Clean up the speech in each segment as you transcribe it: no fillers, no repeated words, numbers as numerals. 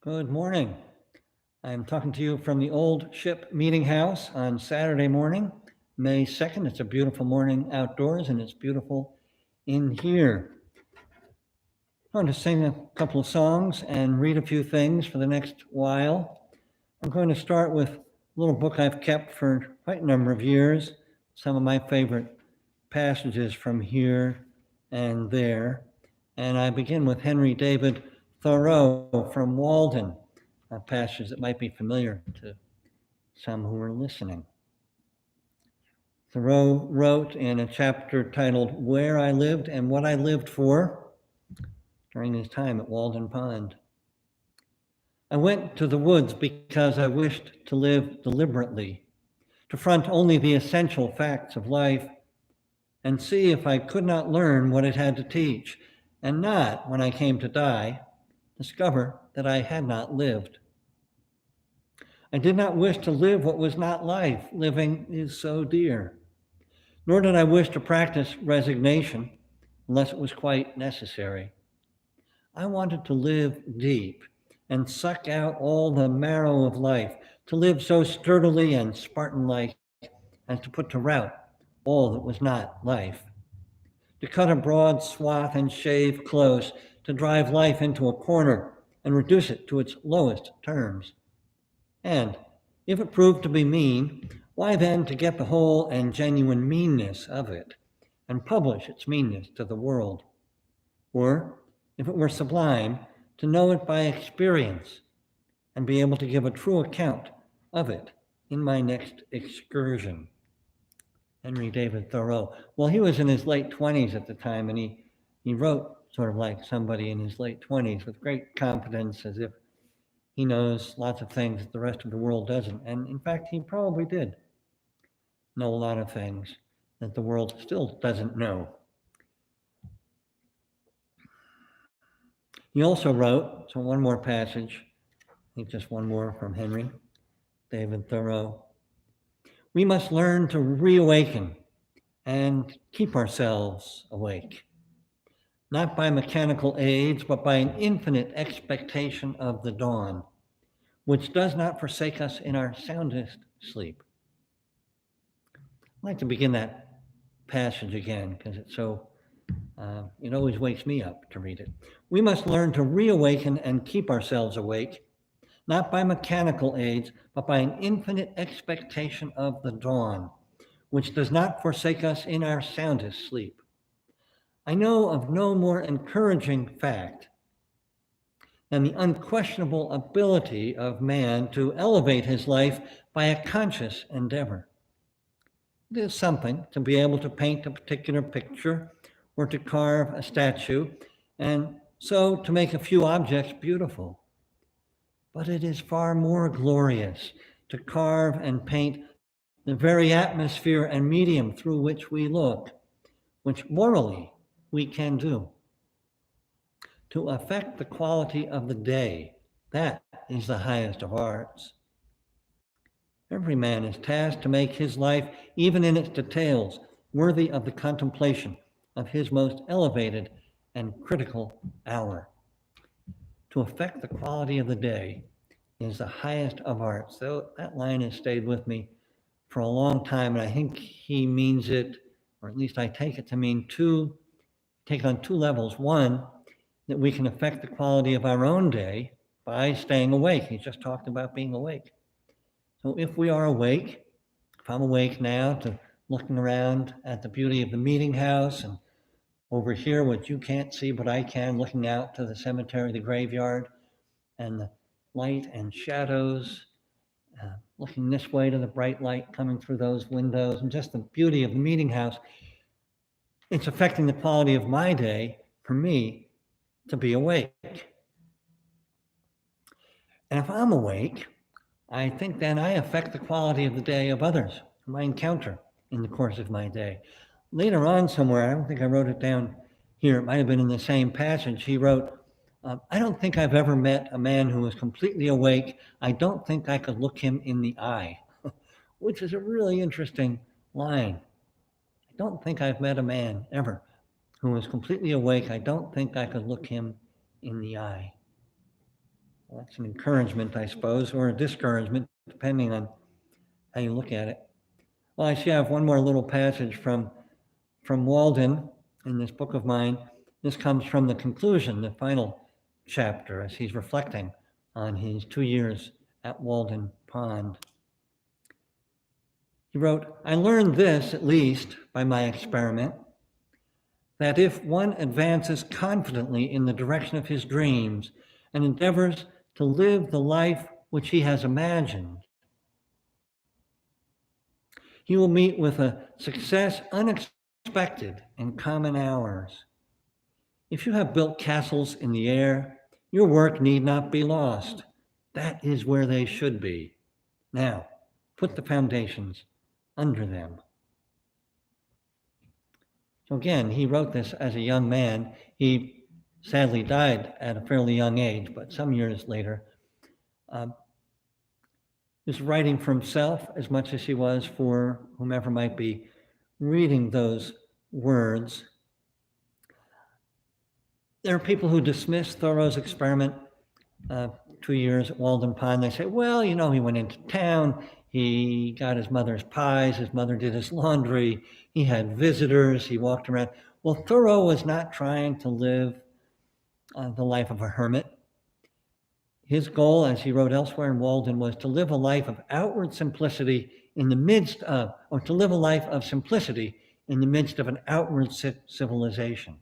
Good morning. I'm talking to you from the Old Ship Meetinghouse on Saturday morning, May 2nd. It's a beautiful morning outdoors and it's beautiful in here. I'm going to sing a couple of songs and read a few things for the next while. I'm going to start with a little book I've kept for quite a number of years, some of my favorite passages from here and there. And I begin with Henry David Thoreau from Walden, a passage that might be familiar to some who are listening. Thoreau wrote in a chapter titled Where I Lived and What I Lived For during his time at Walden Pond. I went to the woods because I wished to live deliberately, to front only the essential facts of life, and see if I could not learn what it had to teach, and not, when I came to die, discover that I had not lived. I did not wish to live what was not life. Living is so dear. Nor did I wish to practice resignation unless it was quite necessary. I wanted to live deep and suck out all the marrow of life, to live so sturdily and Spartan-like as to put to rout all that was not life, to cut a broad swath and shave close, to drive life into a corner and reduce it to its lowest terms. And if it proved to be mean, why then to get the whole and genuine meanness of it and publish its meanness to the world? Or, if it were sublime, to know it by experience and be able to give a true account of it in my next excursion. Henry David Thoreau. Well, he was in his late 20s at the time, and he wrote sort of like somebody in his late 20s with great confidence, as if he knows lots of things that the rest of the world doesn't. And in fact, he probably did know a lot of things that the world still doesn't know. He also wrote, so one more passage, I think just one more from Henry David Thoreau. We must learn to reawaken and keep ourselves awake, not by mechanical aids, but by an infinite expectation of the dawn, which does not forsake us in our soundest sleep. I'd like to begin that passage again because it's so, it always wakes me up to read it. We must learn to reawaken and keep ourselves awake, not by mechanical aids, but by an infinite expectation of the dawn, which does not forsake us in our soundest sleep. I know of no more encouraging fact than the unquestionable ability of man to elevate his life by a conscious endeavor. It is something to be able to paint a particular picture or to carve a statue, and so to make a few objects beautiful. But it is far more glorious to carve and paint the very atmosphere and medium through which we look, which morally we can do. To affect the quality of the day, that is the highest of arts. Every man is tasked to make his life, even in its details, worthy of the contemplation of his most elevated and critical hour. To affect the quality of the day is the highest of arts. So that line has stayed with me for a long time, and I think he means it, or at least I take it to mean take on two levels. One, that we can affect the quality of our own day by staying awake. He just talked about being awake. So if we are awake, if I'm awake now to looking around at the beauty of the meeting house and over here, what you can't see, but I can, looking out to the cemetery, the graveyard, and the light and shadows, looking this way to the bright light coming through those windows, and just the beauty of the meeting house, it's affecting the quality of my day for me to be awake. And if I'm awake, I think then I affect the quality of the day of others whom I encounter in the course of my day. Later on somewhere, I don't think I wrote it down here, it might have been in the same passage, he wrote, I don't think I've ever met a man who was completely awake. I don't think I could look him in the eye, which is a really interesting line. I don't think I've met a man ever who was completely awake. I don't think I could look him in the eye. That's an encouragement, I suppose, or a discouragement, depending on how you look at it. Well, I see I have one more little passage from Walden in this book of mine. This comes from the conclusion, the final chapter, as he's reflecting on his 2 years at Walden Pond. He wrote, "I learned this, at least, by my experiment, that if one advances confidently in the direction of his dreams and endeavors to live the life which he has imagined, he will meet with a success unexpected in common hours. If you have built castles in the air, your work need not be lost. That is where they should be. Now, put the foundations under them." So again, he wrote this as a young man. He sadly died at a fairly young age, but some years later. He was writing for himself as much as he was for whomever might be reading those words. There are people who dismiss Thoreau's experiment, 2 years at Walden Pond. They say, well, he went into town, he got his mother's pies, his mother did his laundry, he had visitors, he walked around. Well, Thoreau was not trying to live the life of a hermit. His goal, as he wrote elsewhere in Walden, was to live a life of outward simplicity in the midst of, or to live a life of simplicity in the midst of an outward civilization.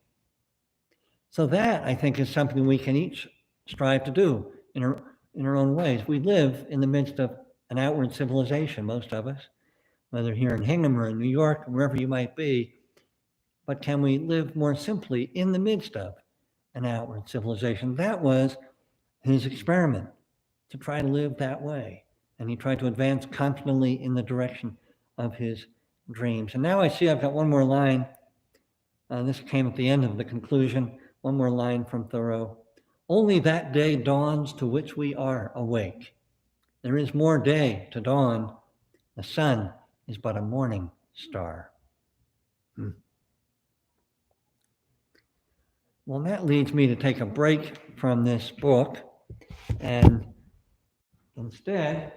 So that, I think, is something we can each strive to do in our own ways. We live in the midst of an outward civilization, most of us, whether here in Hingham or in New York, wherever you might be. But can we live more simply in the midst of an outward civilization? That was his experiment, to try to live that way. And he tried to advance confidently in the direction of his dreams. And now I see I've got one more line. This came at the end of the conclusion. One more line from Thoreau. "Only that day dawns to which we are awake. There is more day to dawn. The sun is but a morning star." Well, that leads me to take a break from this book, and instead,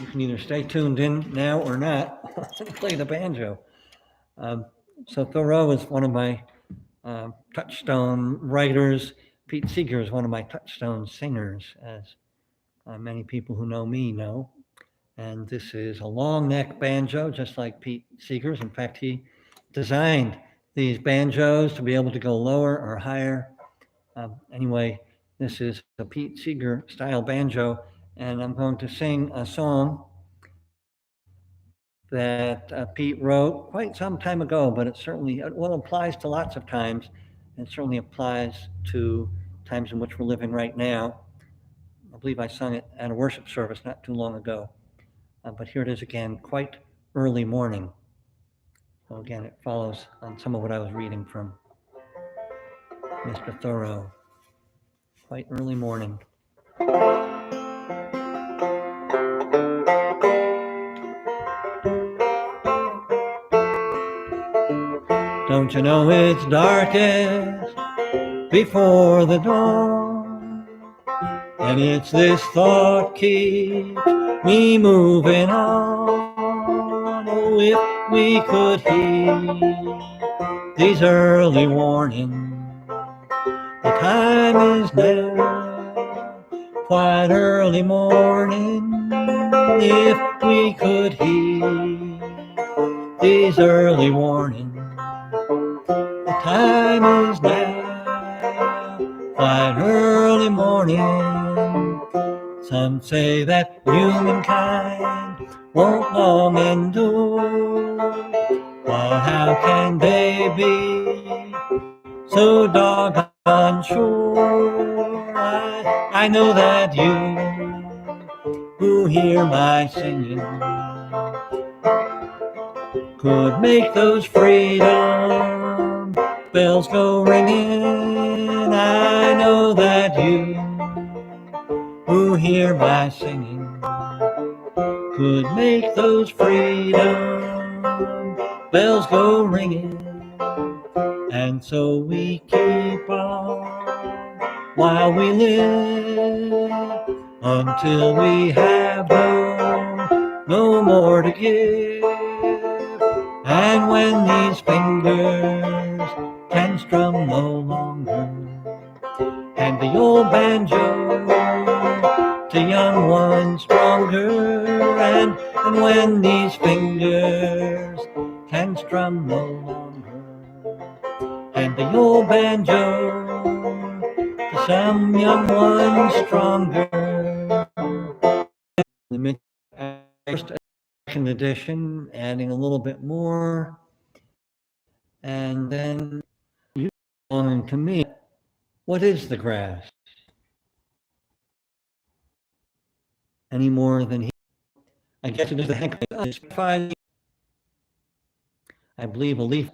you can either stay tuned in now or not and play the banjo. So Thoreau is one of my touchstone writers. Pete Seeger is one of my touchstone singers, as many people who know me know. And this is a long neck banjo, just like Pete Seeger's. In fact, he designed these banjos to be able to go lower or higher. Anyway, this is a Pete Seeger style banjo, and I'm going to sing a song that Pete wrote quite some time ago, but it certainly applies to lots of times. It certainly applies to times in which we're living right now. I believe I sung it at a worship service not too long ago. But here it is again, "Quite Early Morning." So again, it follows on some of what I was reading from Mr. Thoreau. Quite early morning. Don't you know it's darkest before the dawn? And it's this thought keeps me moving on. Oh, if we could heed these early warnings, the time is now, quite early morning. If we could heed these early warnings, the time is now, quite early morning. Some say that humankind won't long endure. Well, how can they be so doggone sure? I know that you who hear my singing could make those freedom bells go ringing. I know that you who hear my singing could make those freedom bells go ringing. And so we keep on while we live, until we have no more to give. And when these fingers can strum no longer, and the old banjo to young ones stronger, and when these fingers can strum no longer, and the old banjo to some young ones stronger. The first second edition, adding a little bit more, and then you on to me. What is the grass? Any more than he? I guess it is the heck. I believe a leaf